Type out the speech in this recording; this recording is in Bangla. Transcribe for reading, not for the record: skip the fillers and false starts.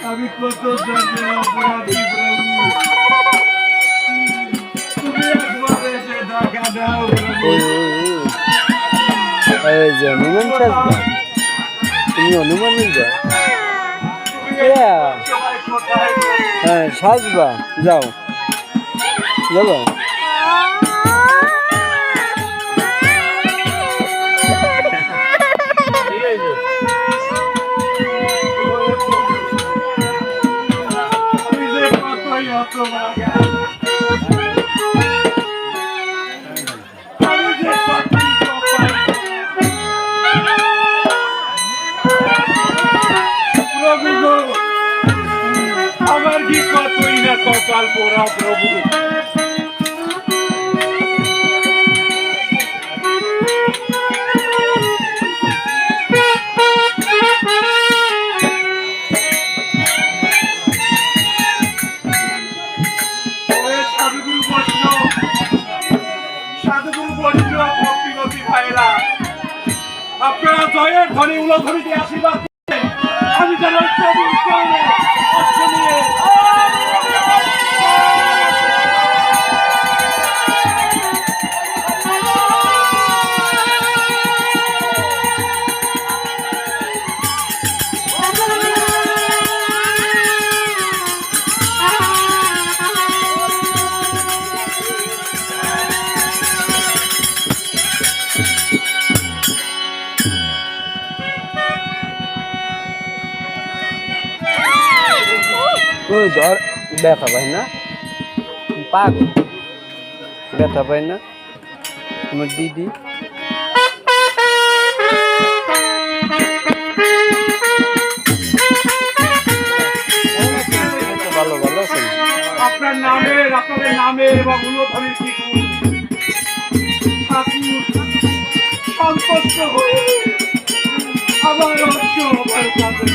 আমি কত জন্মের অপরাধী প্রভু, তুমি একবার এসে দেখা দাও প্রভু। এই যে হনুমান সাজবা, তুমি হনুমান যা হ্যাঁ সাজবা, যাও যাবো। আমার কি কতই না কপাল পোড়া প্রভু। আপনারা জয়ের ধ্বনি উলধ্বনি দিয়ে আশীর্বাদ করেন। আমি যেন প্রভুর চরণে অর্থ নিয়ে জ্বর ব্যথা পাই না, পাগ ব্যথা পাই না আমার দিদি। ভালো ভালো আছেন? আপনার নামের আপনাদের নামের এবং উলধ্বনির কি গুণ, ঠাকুর সন্তুষ্ট হয়ে আমার অর্থ আমার কাছে